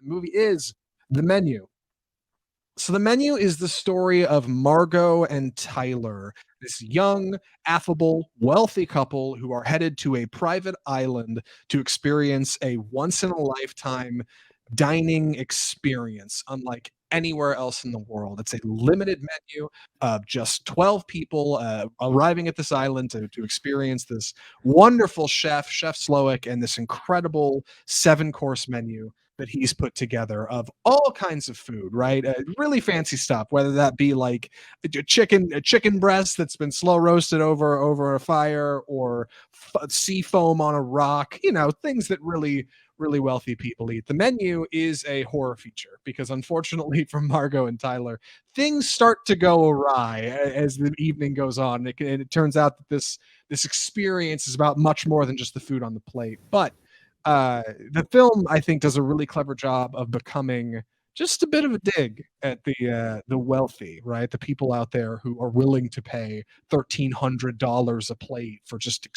The movie is The Menu. So The Menu is the story of Margot and Tyler, this young, affable, wealthy couple who are headed to a private island to experience a once in a lifetime dining experience unlike anywhere else in the world. It's a limited menu of just 12 people arriving at this island to experience this wonderful Chef Slowick, and this incredible 7-course menu that he's put together of all kinds of food, right? Really fancy stuff, whether that be like a chicken breast that's been slow roasted over a fire, or sea foam on a rock, things that really wealthy people eat. The menu is a horror feature because, unfortunately, for Margot and Tyler, things start to go awry as the evening goes on. And it turns out that this experience is about much more than just the food on the plate. But the film, I think, does a really clever job of becoming just a bit of a dig at the wealthy, right? The people out there who are willing to pay $1,300 a plate for just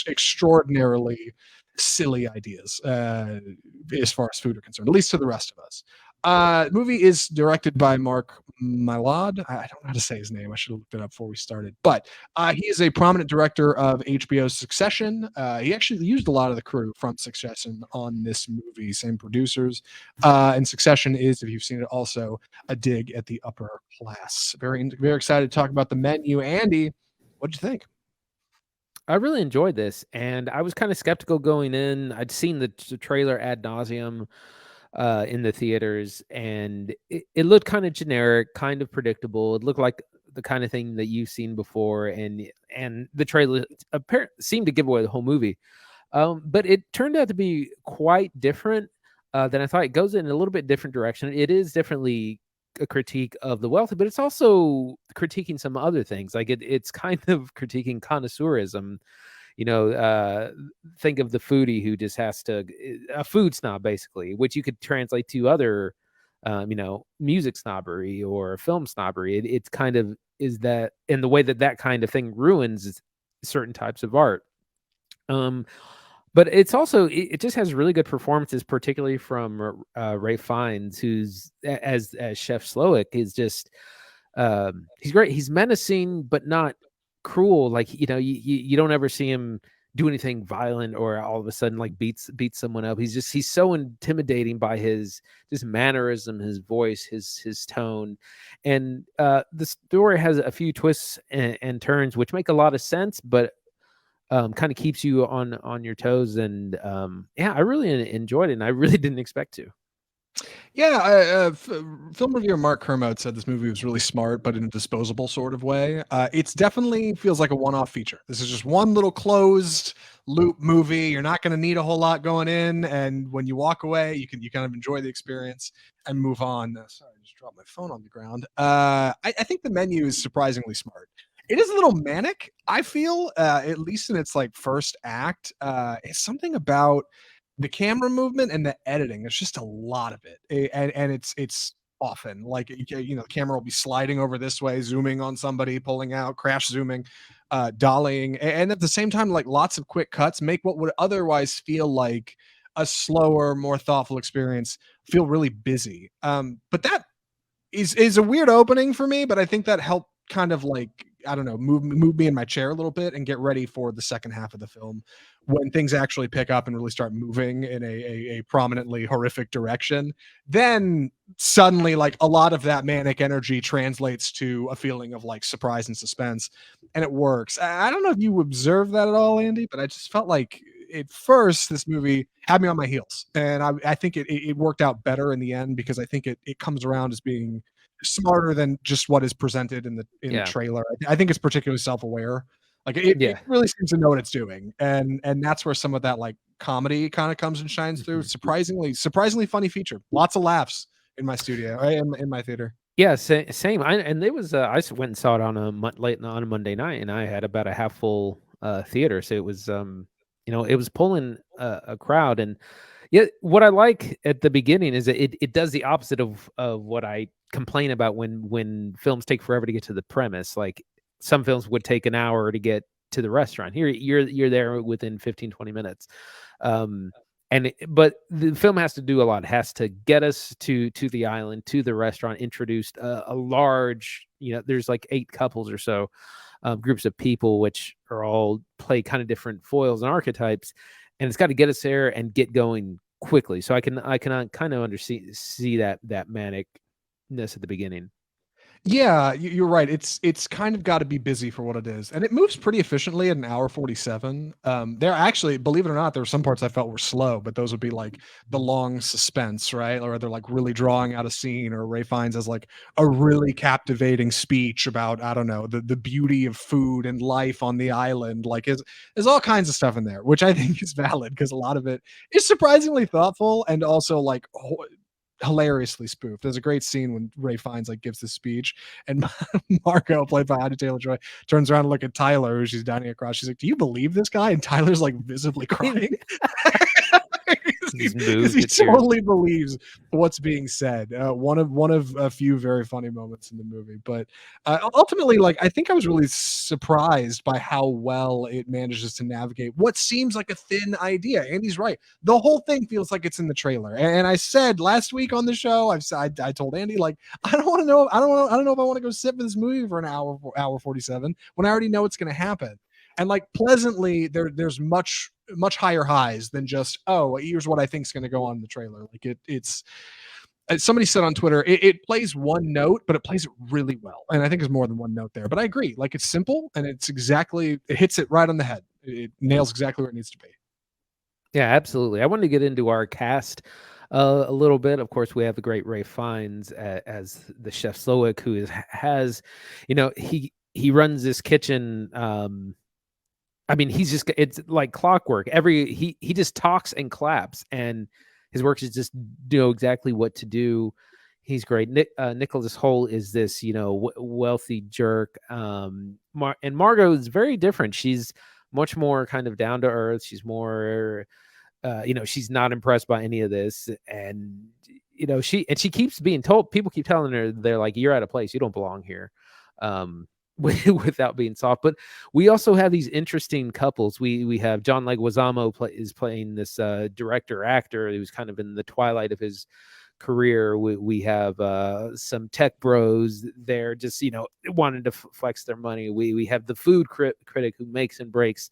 extraordinarily silly ideas as far as food are concerned, at least to the rest of us. The movie is directed by Mark Mylod. I don't know how to say his name. I should have looked it up before we started. But he is a prominent director of HBO's Succession. He actually used a lot of the crew from Succession on this movie, same producers. And Succession is, if you've seen it, also a dig at the upper class. Very, very excited to talk about The Menu. Andy, what'd you think? I really enjoyed this, and I was kind of skeptical going in. I'd seen the trailer ad nauseum in the theaters, and it looked kind of generic, kind of predictable. It looked like the kind of thing that you've seen before, and the trailer seemed to give away the whole movie. But it turned out to be quite different than I thought. It goes in a little bit different direction. It is definitely a critique of the wealthy, but it's also critiquing some other things. Like it's kind of critiquing connoisseurism. Think of the foodie who just has to a food snob, basically, which you could translate to other, music snobbery or film snobbery. It's kind of is that in the way that kind of thing ruins certain types of art. But it's also it just has really good performances, particularly from Ralph Fiennes, who's as Chef Slowick is just he's great. He's menacing, but not cruel. Like you don't ever see him do anything violent or all of a sudden like beats someone up. He's so intimidating by his just mannerism, his voice, his tone, and the story has a few twists and turns which make a lot of sense, but kind of keeps you on your toes. And I really enjoyed it, and I really didn't expect to. Yeah, film reviewer Mark Kermode said this movie was really smart, but in a disposable sort of way. It's definitely feels like a one-off feature. This is just one little closed loop movie. You're not going to need a whole lot going in, and when you walk away, you kind of enjoy the experience and move on. Sorry, I just dropped my phone on the ground. I think the menu is surprisingly smart. It is a little manic, I feel, at least in its like first act. It's something about the camera movement and the editing. There's just a lot of it, and it's often like the camera will be sliding over this way, zooming on somebody, pulling out, crash zooming, dollying, and at the same time, like lots of quick cuts make what would otherwise feel like a slower, more thoughtful experience feel really busy. But that is a weird opening for me, but I think that helped kind of like, I don't know, move me in my chair a little bit and get ready for the second half of the film when things actually pick up and really start moving in a prominently horrific direction. Then suddenly like a lot of that manic energy translates to a feeling of like surprise and suspense, and it works. I don't know if you observed that at all, Andy, but I just felt like at first this movie had me on my heels, and I think it worked out better in the end because I think it comes around as being smarter than just what is presented in the trailer. I think it's particularly self-aware. Like it really seems to know what it's doing, and that's where some of that like comedy kind of comes and shines through. Surprisingly funny feature. Lots of laughs in my studio, in my theater. Yeah, same. And it was I went and saw it on on a Monday night, and I had about a half full theater, so it was it was pulling a crowd. And what I like at the beginning is that it does the opposite of what I complain about when films take forever to get to the premise. Like some films would take an hour to get to the restaurant. Here you're there within 15-20 minutes. But the film has to do a lot. It has to get us to the island, to the restaurant, introduced a large, there's like 8 couples or so, groups of people, which are all play kind of different foils and archetypes, and it's got to get us there and get going quickly. So I can kind of see that manicness at the beginning. Yeah, you're right. It's kind of got to be busy for what it is, and it moves pretty efficiently at an hour 47. There actually, believe it or not, there were some parts I felt were slow, but those would be like the long suspense, right? Or they're like really drawing out a scene, or Ray Fiennes has like a really captivating speech about, I don't know, the beauty of food and life on the island. Like, there's all kinds of stuff in there, which I think is valid because a lot of it is surprisingly thoughtful and also like hilariously spoofed. There's a great scene when Ray Fiennes like gives this speech, and Margot, played by Anya Taylor-Joy, turns around to look at Tyler, who she's dining across. She's like, "Do you believe this guy?" And Tyler's like visibly crying. He's Because moved he to tears. totally believes what's being said. One of a few very funny moments in the movie, but ultimately, like I think I was really surprised by how well it manages to navigate what seems like a thin idea. Andy's right; the whole thing feels like it's in the trailer. And I said last week on the show, I told Andy like I don't want to know, I don't know if I want to go sit for this movie for an hour 47 when I already know it's going to happen. And like pleasantly, there's much higher highs than just, oh, here's what I think is going to go on in the trailer. Like it's somebody said on Twitter, it plays one note, but it plays it really well. And I think there's more than one note there. But I agree, like it's simple and it hits it right on the head. It nails exactly where it needs to be. Yeah, absolutely. I wanted to get into our cast a little bit. Of course, we have the great Ray Fiennes as the chef Slowick, who has, he runs this kitchen. I mean, it's like clockwork. He just talks and claps, and his work is just know exactly what to do. He's great. Nicholas Hoult is this, wealthy jerk. And Margot is very different. She's much more kind of down to earth. She's more, she's not impressed by any of this. And, she keeps being told, people keep telling her, they're like, you're out of place. You don't belong here. Without being soft. But we also have these interesting couples. We have John Leguizamo is playing this director actor who's kind of in the twilight of his career. We have some tech bros there, just wanting to flex their money. We have the food critic who makes and breaks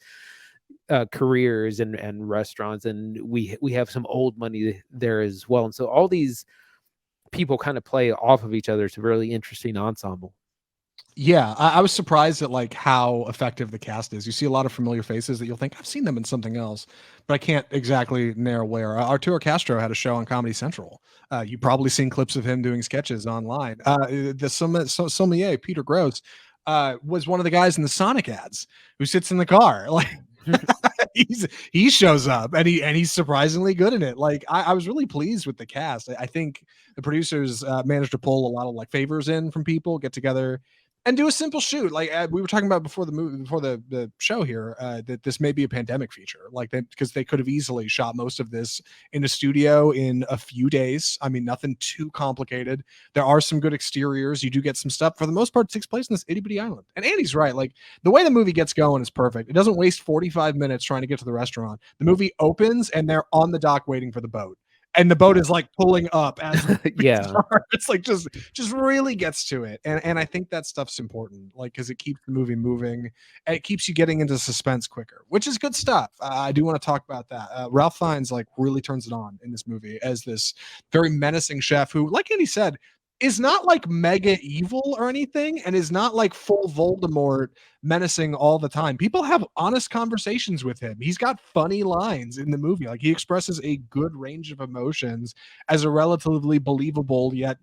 careers and restaurants, and we have some old money there as well. And so all these people kind of play off of each other. It's a really interesting ensemble. Yeah, I was surprised at like how effective the cast is. You see a lot of familiar faces that you'll think I've seen them in something else, but I can't exactly narrow where. Arturo Castro had a show on Comedy Central. You've probably seen clips of him doing sketches online. The sommelier Peter Gross was one of the guys in the Sonic ads who sits in the car. Like he shows up and he's surprisingly good in it. Like I was really pleased with the cast. I think the producers managed to pull a lot of like favors in from people, get together and do a simple shoot. Like we were talking about before the movie, before the show here, that this may be a pandemic feature, like that, because they could have easily shot most of this in a studio in a few days. I mean, nothing too complicated. There are some good exteriors. You do get some stuff. For the most part, it takes place in this itty bitty island. And Andy's right. Like the way the movie gets going is perfect. It doesn't waste 45 minutes trying to get to the restaurant. The movie opens and they're on the dock waiting for the boat. And the boat is like pulling up as yeah. it's like just really gets to it. And I think that stuff's important, like because it keeps the movie moving and it keeps you getting into suspense quicker, which is good stuff. I do want to talk about that. Ralph Fiennes like really turns it on in this movie as this very menacing chef who, like Andy said, is not like mega evil or anything and is not like full Voldemort menacing all the time. People have honest conversations with him. He's got funny lines in the movie. Like he expresses a good range of emotions as a relatively believable yet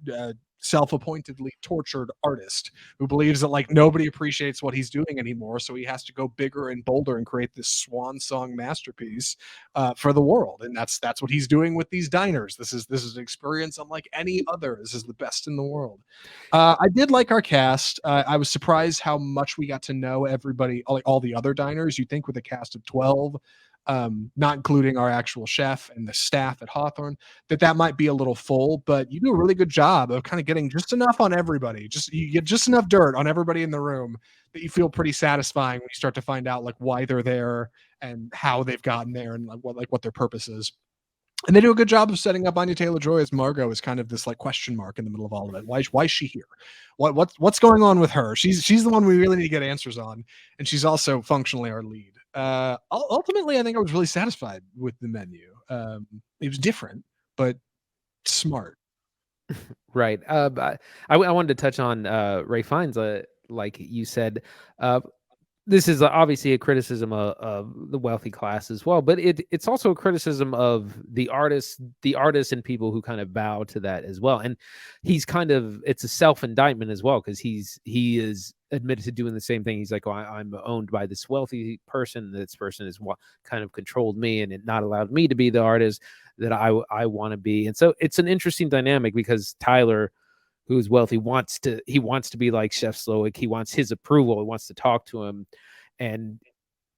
self-appointedly tortured artist who believes that like nobody appreciates what he's doing anymore, so he has to go bigger and bolder and create this swan song masterpiece for the world. And that's what he's doing with these diners. This is an experience unlike any other. This is the best in the world. I did like our cast. I was surprised how much we got to know everybody, like all the other diners. You think with a cast of 12, not including our actual chef and the staff at Hawthorne, that might be a little full, but you do a really good job of kind of getting just enough on everybody. You get just enough dirt on everybody in the room that you feel pretty satisfying when you start to find out like why they're there and how they've gotten there and like what their purpose is. And they do a good job of setting up Anya Taylor-Joy as Margot as kind of this like question mark in the middle of all of it. Why is she here? What's going on with her? She's the one we really need to get answers on, and she's also functionally our lead. Ultimately, I think I was really satisfied with the menu. It was different, but smart. Right. But I wanted to touch on Ray Fiennes, like you said. Uh, this is obviously a criticism of the wealthy class as well, but it's also a criticism of the artists and people who kind of bow to that as well. And he's kind of, it's a self indictment as well, because he is admitted to doing the same thing. He's like, oh, I'm owned by this wealthy person. This person is what kind of controlled me, and it not allowed me to be the artist that I want to be. And so it's an interesting dynamic, because Tyler, who's wealthy, wants to be like Chef Slowick. He wants his approval. He wants to talk to him, and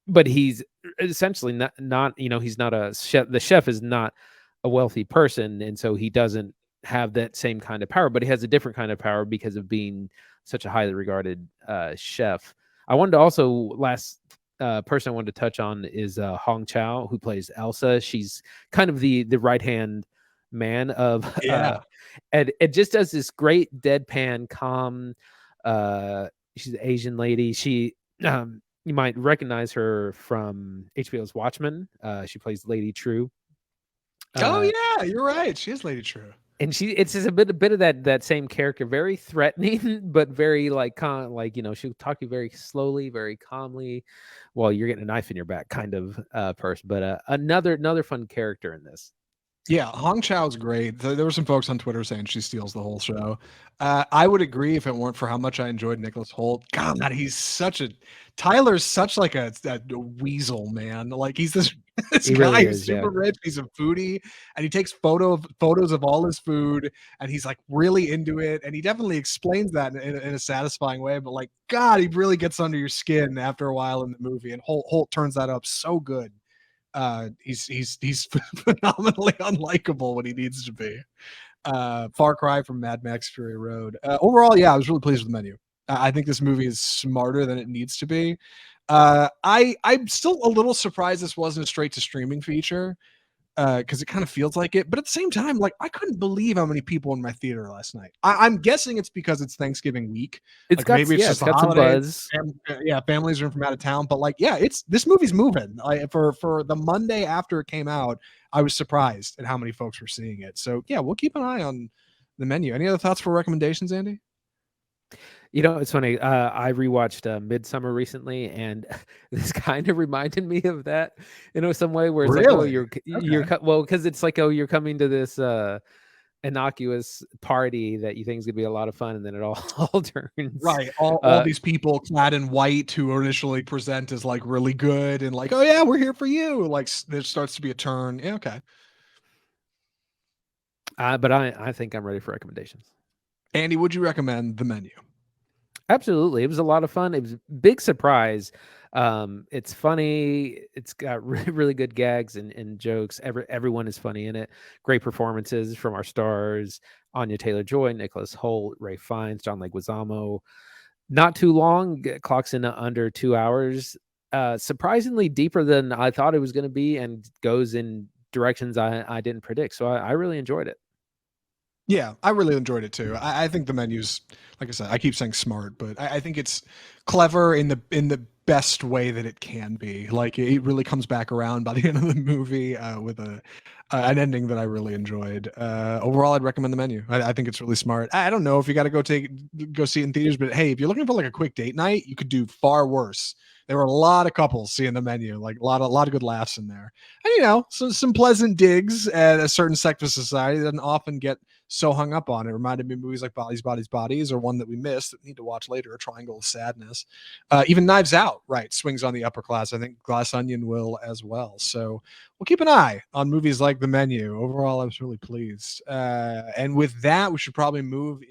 but he's essentially not he's not a chef. The chef is not a wealthy person, and so he doesn't have that same kind of power. But he has a different kind of power because of being such a highly regarded chef. I wanted to also last person I wanted to touch on is Hong Chow, who plays Elsa. She's kind of the right hand man of Yeah. and it just does this great deadpan calm. She's an Asian lady. She you might recognize her from HBO's Watchmen. She plays Lady True. Oh uh yeah, you're right. She is Lady True. and it's just a bit of that same character, very threatening but very like like she'll talk to you very slowly, very calmly while you're getting a knife in your back kind of person. But another fun character in this. Yeah, Hong Chow's great. There were some folks on Twitter saying she steals the whole show. I would agree if it weren't for how much I enjoyed Nicholas Hoult. God, he's such a Tyler's such like a weasel, man. Like he's this this He guy really who's is, yeah. super rich. He's a foodie, and he takes photos of all his food, and he's like really into it. And he definitely explains that in a satisfying way. But like, God, he really gets under your skin after a while in the movie, and Holt turns that up so good. He's phenomenally unlikable when he needs to be. Far cry from Mad Max Fury Road. Overall, yeah, I was really pleased with the menu. I think this movie is smarter than it needs to be. I'm still a little surprised this wasn't a straight to streaming feature, because it kind of feels like it. But at the same time, like I couldn't believe how many people in my theater last night. I'm guessing it's because it's Thanksgiving week. Like maybe it's just It's the got some holiday. buzz. Yeah, families are from out of town. But like, yeah, it's this movie's moving. For the Monday after it came out, I was surprised at how many folks were seeing it. So yeah, we'll keep an eye on the menu. Any other thoughts for recommendations, Andy? It's funny. I rewatched Midsummer recently, and this kind of reminded me of that, some way where it's like, oh, Really? Okay. well, because it's like, oh, you're coming to this innocuous party that you think is gonna be a lot of fun, and then it all all turns. Right. All these people clad in white who initially present as like really good and like, oh yeah, we're here for you. Like there starts to be a turn. Yeah, okay. But I think I'm ready for recommendations. Andy, would you recommend the menu? Absolutely. It was a lot of fun. It was a big surprise. It's funny. It's got really good gags and jokes. Everyone is funny in it. Great performances from our stars: Anya Taylor-Joy, Nicholas Hoult, Ray Fiennes, John Leguizamo. Not too long. Clocks in under 2 hours. Surprisingly deeper than I thought it was going to be, and goes in directions I didn't predict. So I really enjoyed it. Yeah, I really enjoyed it too. I think the menu's, like I said, I keep saying smart, but I think it's clever in the best way that it can be. Like it really comes back around by the end of the movie with a an ending that I really enjoyed. Overall, I'd recommend the menu. I think it's really smart. I don't know if you got to go see it in theaters, but hey, if you're looking for like a quick date night, you could do far worse. There were a lot of couples seeing the menu, like a lot of good laughs in there, and some pleasant digs at a certain sect of society that doesn't often get so hung up on. It reminded me of movies like Bodies, Bodies, Bodies, or one that we missed that we need to watch later, A Triangle of Sadness. Even Knives Out, right, swings on the upper class. I think Glass Onion will as well. So we'll keep an eye on movies like The Menu. Overall, I was really pleased. And with that, we should probably move